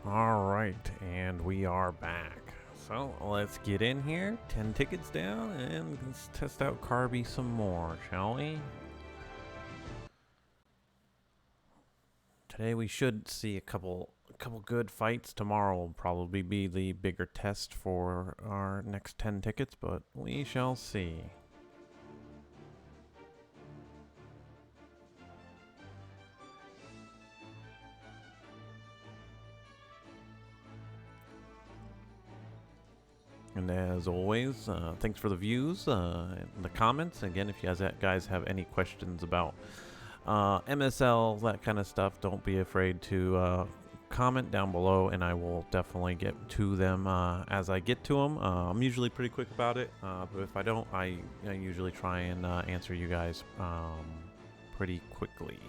All right, and we are back. So let's get in here, 10 tickets down, and let's test out Carby some more, shall we? Today we should see a couple good fights. Tomorrow will probably be the bigger test for our next 10 tickets, but we shall see. And as always, thanks for the views and the comments. Again, if you guys have any questions about MSL, that kind of stuff, don't be afraid to comment down below, and I will definitely get to them as I get to them. I'm usually pretty quick about it, but if I don't, I usually try and answer you guys pretty quickly.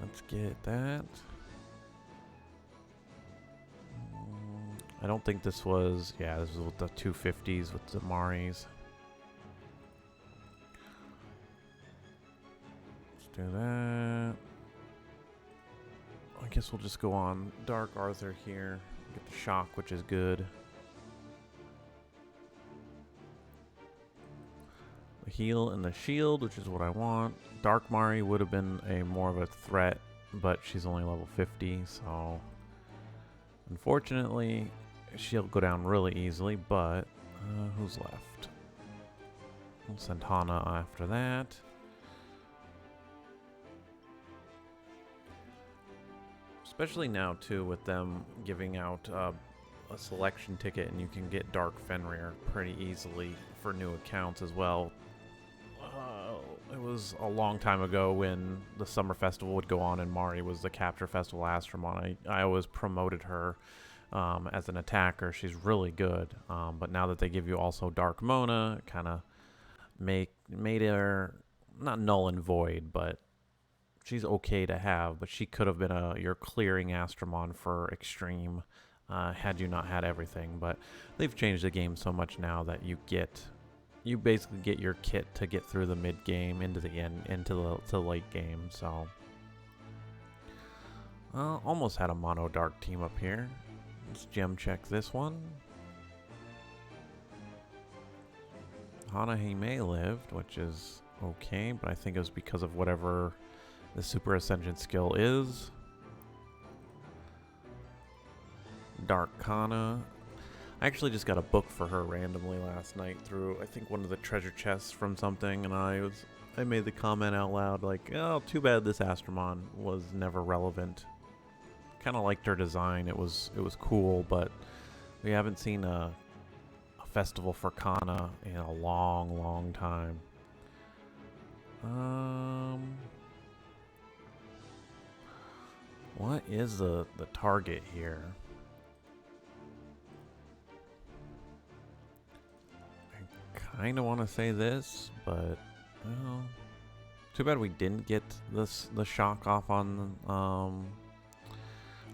Let's get that. I don't think this was, yeah, this was with the 250s with the Maris. Let's do that. I guess we'll just go on Dark Arthur here. Get the shock, which is good. The heal and the shield, which is what I want. Dark Mari would have been a more of a threat, but she's only level 50, so unfortunately she'll go down really easily. But who's left? We'll send Hana after that. Especially now too, with them giving out a selection ticket, and you can get Dark Fenrir pretty easily for new accounts as well. It was a long time ago when the summer festival would go on and Mari was the capture festival Astramon. I always promoted her as an attacker. She's really good. But now that they give you also Dark Mona, it kind of made her not null and void, but she's okay to have. But she could have been your clearing Astramon for extreme had you not had everything. But they've changed the game so much now that you basically get your kit to get through the mid game into the end, into the late game. So almost had a mono dark team up here. Let's gem check this one. Hanahime lived, which is okay, but I think it was because of whatever the Super Ascension skill is. Dark Kana. I actually just got a book for her randomly last night through, I think, one of the treasure chests from something, and I made the comment out loud like, oh, too bad this Astramon was never relevant. Kind of liked her design. It was cool, but we haven't seen a festival for Kana in a long time. What is the target here? Kind of want to say this, but well, too bad we didn't get the shock off on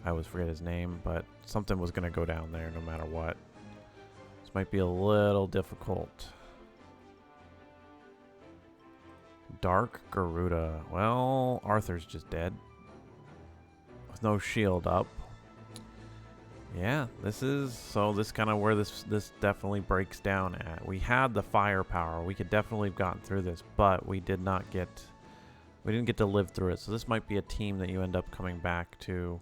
I always forget his name, but something was gonna go down there no matter what. This might be a little difficult. Dark Garuda. Well, Arthur's just dead with no shield up. Yeah, this kind of where this definitely breaks down at. We had the firepower. We could definitely have gotten through this, but we didn't get to live through it. So this might be a team that you end up coming back to.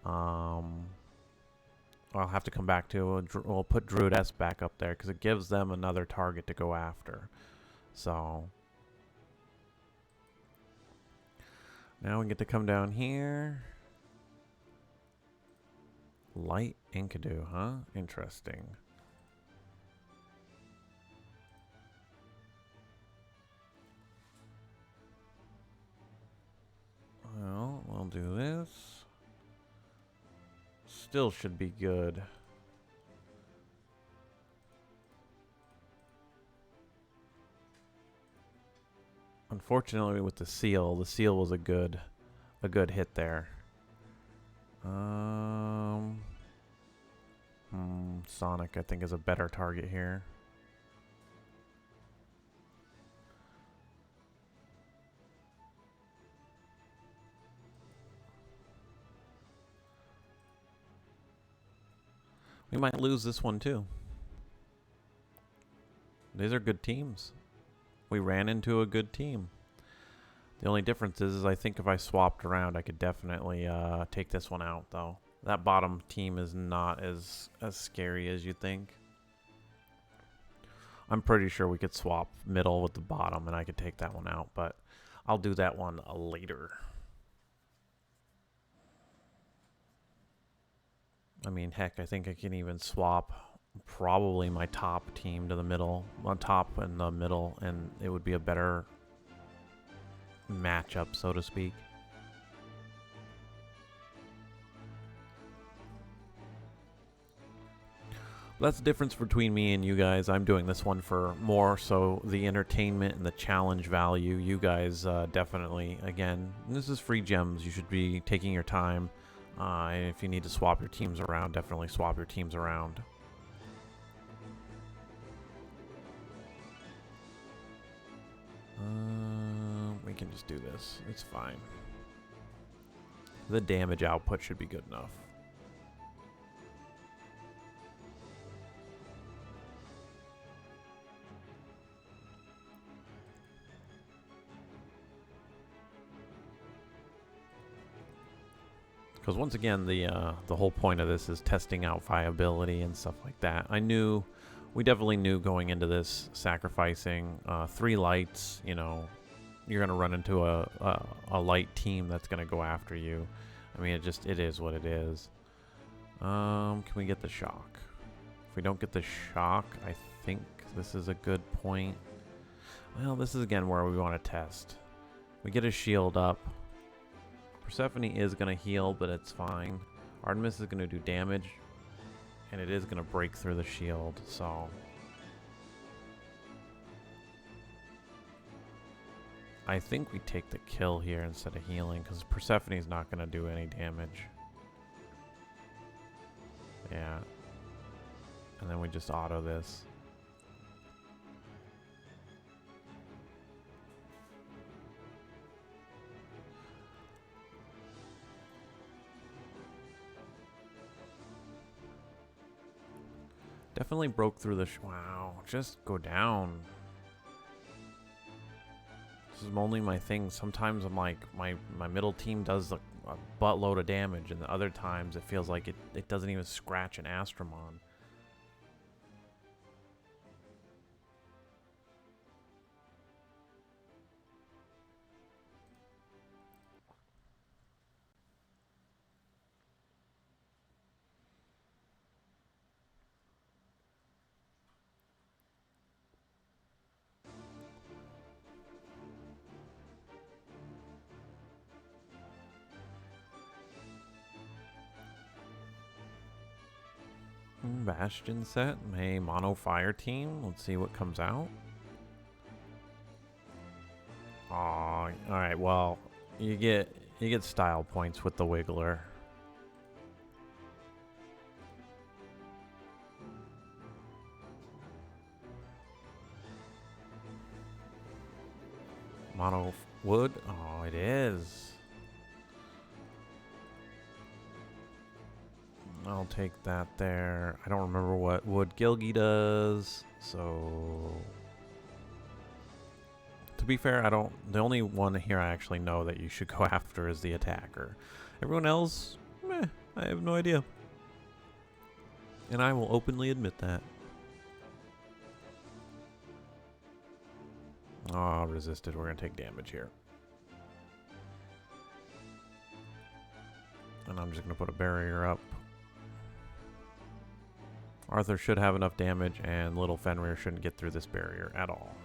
I'll have to come back to. We'll put Druidess back up there because it gives them another target to go after. So now we get to come down here. Light Enkidu, huh? Interesting. Well, we'll do this. Still should be good. Unfortunately, with the seal was a good hit there. Sonic, I think, is a better target here. We might lose this one too. These are good teams. We ran into a good team. The only difference is I think if I swapped around, I could definitely take this one out, though. That bottom team is not as scary as you think. I'm pretty sure we could swap middle with the bottom, and I could take that one out, but I'll do that one later. I mean, heck, I think I can even swap probably my top team to the middle, on top and the middle, and it would be a better matchup, so to speak. That's the difference between me and you guys. I'm doing this one for more so the entertainment and the challenge value. You guys definitely, again, this is free gems. You should be taking your time. And if you need to swap your teams around, definitely swap your teams around. We can just do this. It's fine. The damage output should be good enough. Because once again, the whole point of this is testing out viability and stuff like that. We definitely knew going into this, sacrificing 3 lights, you know, you're going to run into a light team that's going to go after you. I mean, it is what it is. Can we get the shock? If we don't get the shock, I think this is a good point. Well, this is again where we want to test. We get a shield up. Persephone is going to heal, but it's fine. Artemis is going to do damage, and it is going to break through the shield, so... I think we take the kill here instead of healing, because Persephone's not going to do any damage. Yeah. And then we just auto this. Definitely broke through the... wow, just go down. This is only my thing. Sometimes I'm like, my middle team does a buttload of damage, and the other times it feels like it doesn't even scratch an Astromon. Bastion set, a mono fire team. Let's see what comes out. Aw, alright, well, you get style points with the Wiggler. Mono wood? Oh, it is. I'll take that there. I don't remember what wood Gilgy does, so... To be fair, the only one here I actually know that you should go after is the attacker. Everyone else, meh, I have no idea. And I will openly admit that. Oh, resisted. We're going to take damage here. And I'm just going to put a barrier up. Arthur should have enough damage, and little Fenrir shouldn't get through this barrier at all.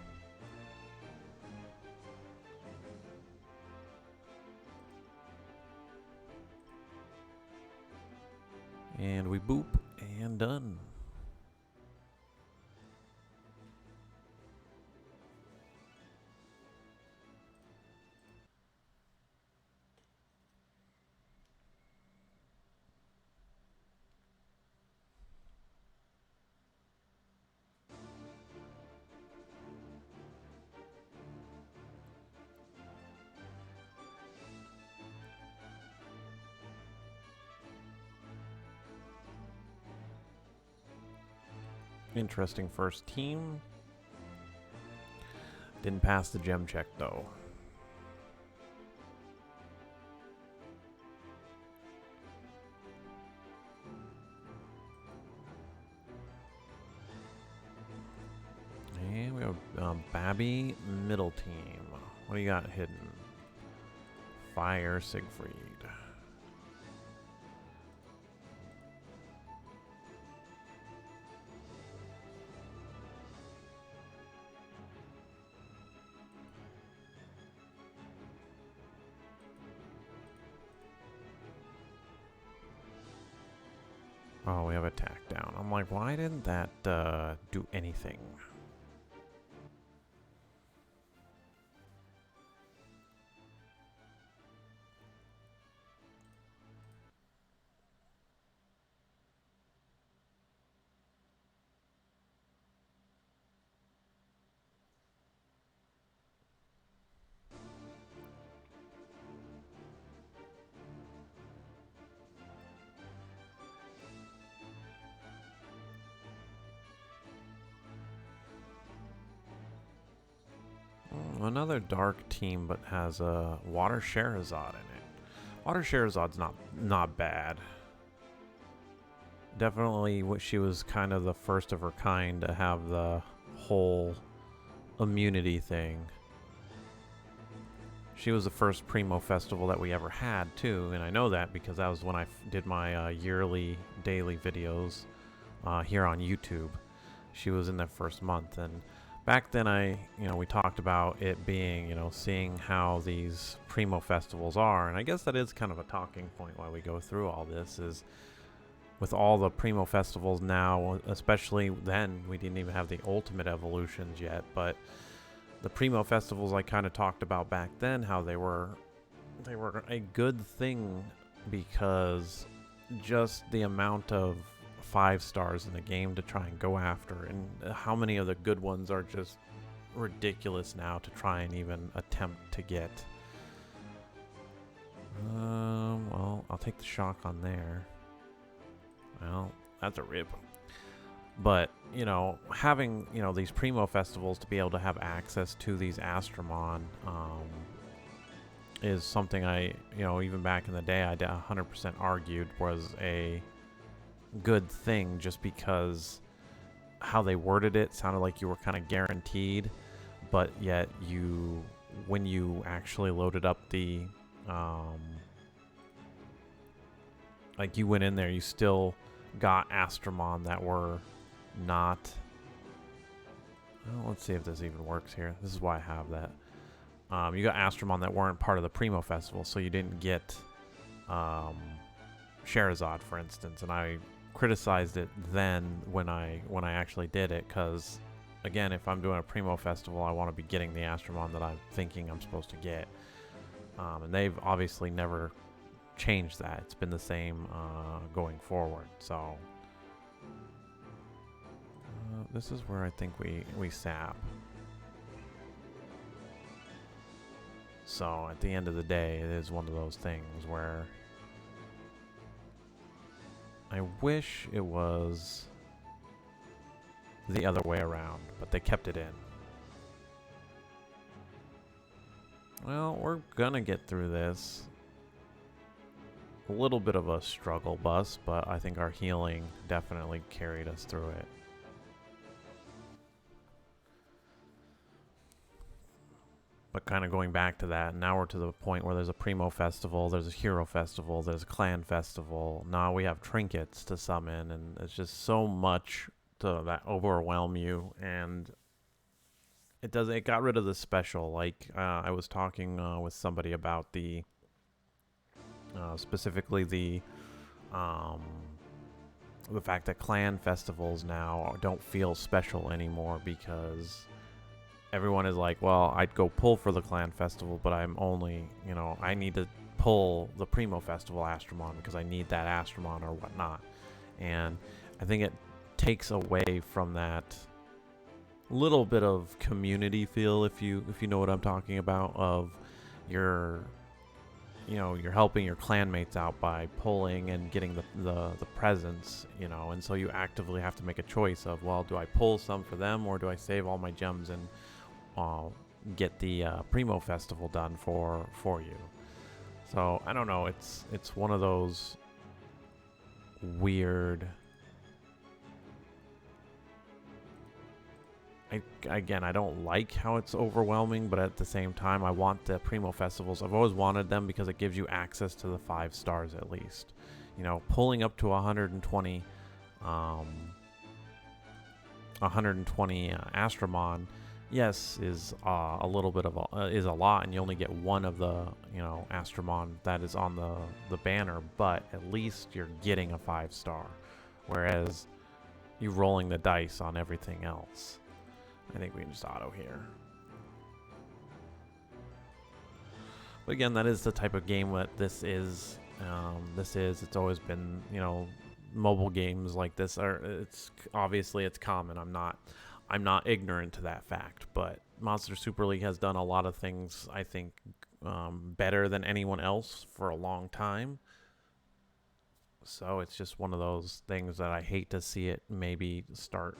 And we boop, and done. Interesting first team. Didn't pass the gem check though. And we have Babby middle team. What do you got hidden? Fire Siegfried. Oh, we have attack down. I'm like, why didn't that do anything? Another dark team, but has a Water Scheherazade in it. Water Scheherazade's not bad. Definitely, she was kind of the first of her kind to have the whole immunity thing. She was the first Primo Festival that we ever had too, and I know that because that was when I did my yearly daily videos here on YouTube. She was in that first month, and back then we talked about it being, seeing how these Primo festivals are, and I guess that is kind of a talking point while we go through all this is with all the Primo festivals now, especially then, we didn't even have the Ultimate Evolutions yet, but the Primo festivals I kind of talked about back then, how they were a good thing because just the amount of 5 stars in the game to try and go after, and how many of the good ones are just ridiculous now to try and even attempt to get. Well, I'll take the shock on there. Well, that's a rip. But, having, these Primo festivals to be able to have access to these Astromon is something I, even back in the day, I 100% argued was a good thing, just because how they worded it sounded like you were kind of guaranteed, but yet when you actually loaded up the, like you went in there, you still got Astromon that were not, well, let's see if this even works here. This is why I have that. You got Astromon that weren't part of the Primo Festival, so you didn't get Scheherazade, for instance, and I criticized it then when I actually did it, because again, if I'm doing a Primo Festival, I want to be getting the Astromon that I'm thinking I'm supposed to get, and they've obviously never changed that. It's been the same going forward. So this is where I think we sap. So at the end of the day, it is one of those things where I wish it was the other way around, but they kept it in. Well, we're gonna get through this. A little bit of a struggle bus, but I think our healing definitely carried us through it. But kind of going back to that, now we're to the point where there's a Primo Festival, there's a Hero Festival, there's a Clan Festival. Now we have trinkets to summon, and it's just so much that overwhelm you, and it got rid of the special. Like I was talking with somebody about the specifically the fact that Clan festivals now don't feel special anymore, because everyone is like, well, I'd go pull for the Clan Festival, but I'm only, I need to pull the Primo Festival Astromon because I need that Astromon or whatnot. And I think it takes away from that little bit of community feel, if you know what I'm talking about, of you know, you're helping your clanmates out by pulling and getting the presents, you know, and so you actively have to make a choice of, well, do I pull some for them or do I save all my gems and get the Primo Festival done for you? So I don't know. It's one of those weird. I don't like how it's overwhelming, but at the same time, I want the Primo Festivals. I've always wanted them because it gives you access to the 5 stars at least. You know, pulling up to 120, 120 Astromon, yes, is a little bit of is a lot, and you only get one of the Astromon that is on the banner, but at least you're getting a 5 star, whereas you rolling the dice on everything else. I think we can just auto here. But again, that is the type of game that this is. It's always been, mobile games like this are. It's obviously it's common. I'm not ignorant to that fact. But Monster Super League has done a lot of things, I think, better than anyone else for a long time. So it's just one of those things that I hate to see it maybe start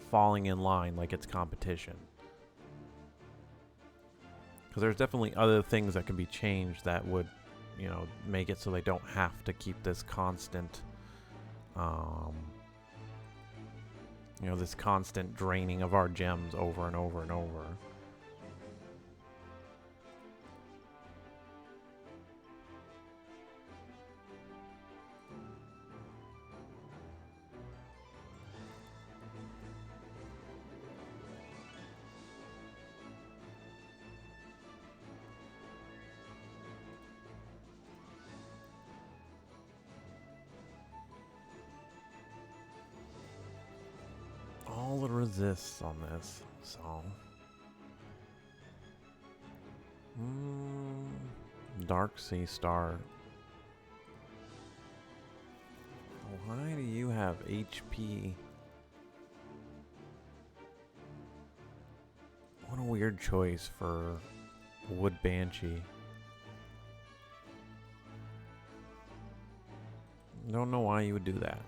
falling in line like it's competition. Because there's definitely other things that can be changed that would, make it so they don't have to keep this constant, this constant draining of our gems over and over and over. All the resists on this, so Dark Sea Star. Why do you have HP? What a weird choice for Wood Banshee. Don't know why you would do that.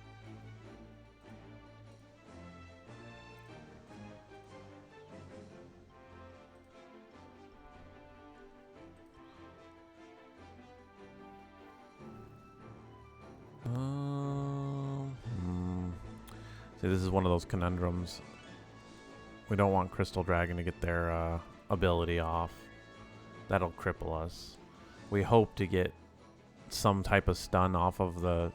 See, this is one of those conundrums. We don't want Crystal Dragon to get their ability off. That'll cripple us. We hope to get some type of stun off of the,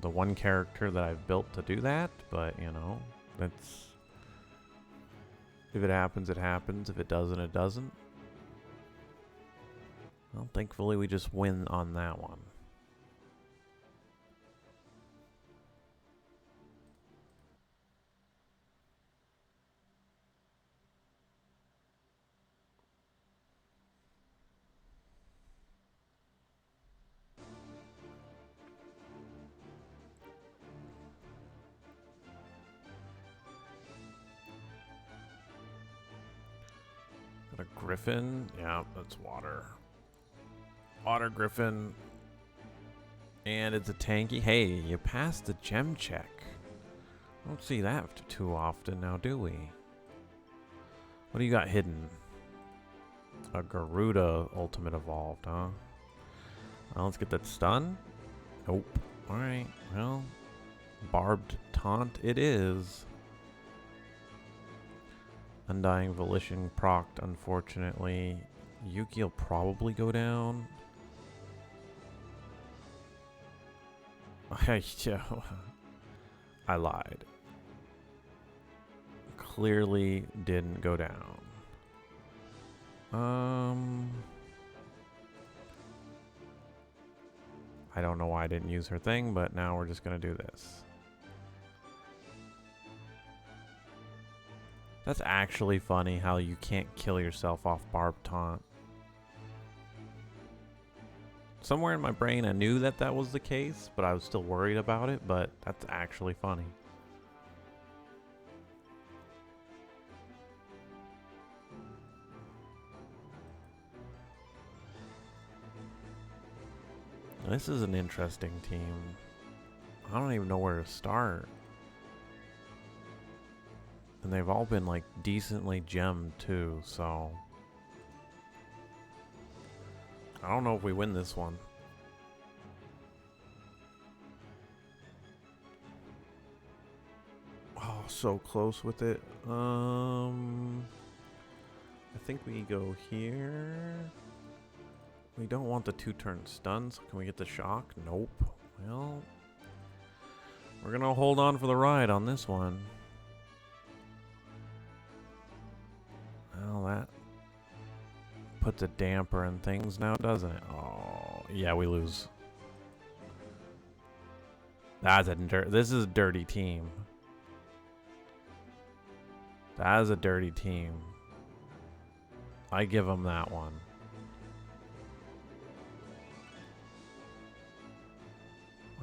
the one character that I've built to do that. But, that's... If it happens, it happens. If it doesn't, it doesn't. Well, thankfully, we just win on that one. Got a Griffin. Yeah, that's water. Water Griffin. And it's a tanky. Hey, you passed the gem check. Don't see that too often now, do we? What do you got hidden? A Garuda Ultimate Evolved, huh? Well, let's get that stun. Nope. Alright, well, Barbed Taunt it is. Undying Volition procced, unfortunately. Yuki will probably go down. I lied. Clearly didn't go down. I don't know why I didn't use her thing, but now we're just gonna do this. That's actually funny how you can't kill yourself off Barbed Taunt. Somewhere in my brain I knew that was the case, but I was still worried about it, but that's actually funny. This is an interesting team. I don't even know where to start. And they've all been like decently gemmed too, so I don't know if we win this one. Oh, so close with it. I think we go here. We don't want the 2-turn stuns. Can we get the shock? Nope. Well, we're gonna hold on for the ride on this one. Well, that puts a damper in things now, doesn't it? Oh, yeah, we lose. That's a this is a dirty team. That is a dirty team. I give them that one.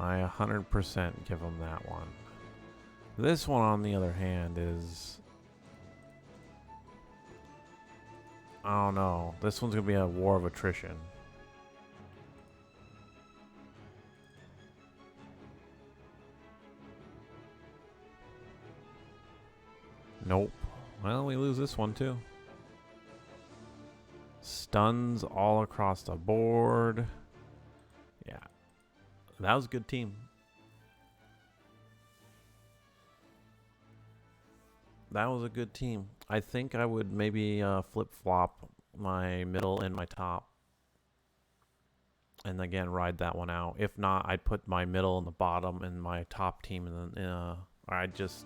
I 100% give them that one. This one, on the other hand, is... I don't know. This one's going to be a war of attrition. Nope. Well, we lose this one too. Stuns all across the board. Yeah. That was a good team. That was a good team. I think I would maybe flip-flop my middle and my top. And again, ride that one out. If not, I'd put my middle in the bottom and my top team in the... or I'd just...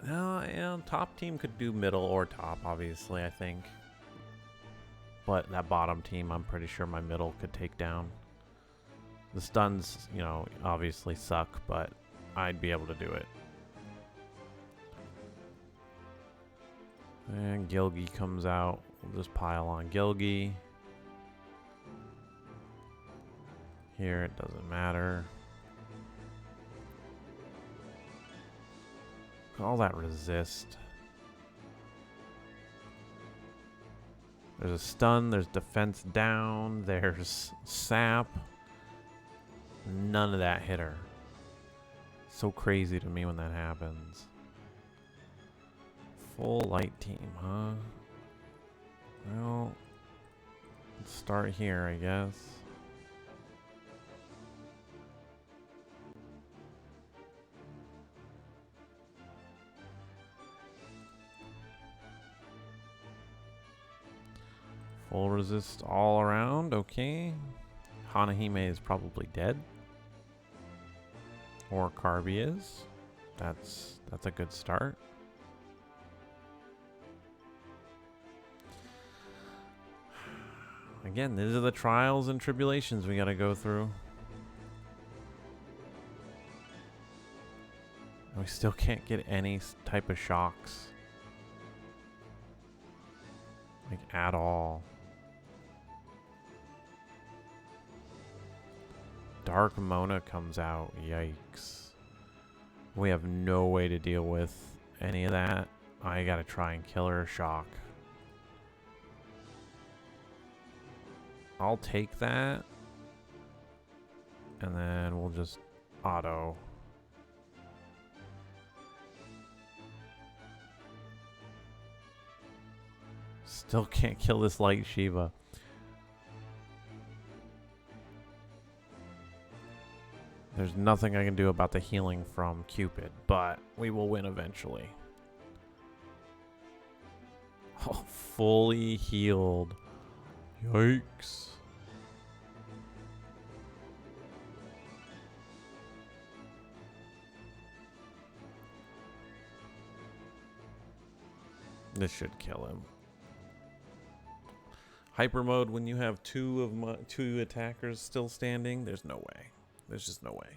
yeah, top team could do middle or top, obviously, I think. But that bottom team, I'm pretty sure my middle could take down. The stuns, you know, obviously suck, but I'd be able to do it. And Gilgi comes out. We'll just pile on Gilgi. Here, it doesn't matter. All that resist. There's a stun, there's defense down, there's sap. None of that hit her. So crazy to me when that happens. Full light team, huh? Well, let's start here, I guess. Full resist all around, okay. Hanahime is probably dead. Or Carby is. That's a good start. Again, these are the trials and tribulations we gotta go through. And we still can't get any type of shocks. Like, at all. Dark Mona comes out. Yikes. We have no way to deal with any of that. I gotta try and kill her shock. I'll take that. And then we'll just auto. Still can't kill this light Shiva. There's nothing I can do about the healing from Cupid, but we will win eventually. Oh, fully healed. Yikes. This should kill him. Hyper mode when you have two attackers still standing, there's no way. There's just no way.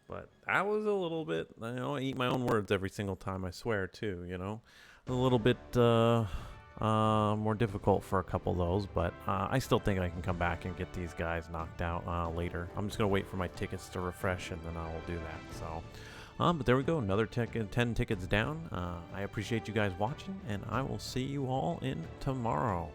But that was a little bit, you know, I eat my own words every single time, I swear, too, you know. A little bit more difficult for a couple of those, but I still think I can come back and get these guys knocked out later. I'm just going to wait for my tickets to refresh, and then I will do that. So, but there we go, another 10 tickets down. I appreciate you guys watching, and I will see you all in tomorrow.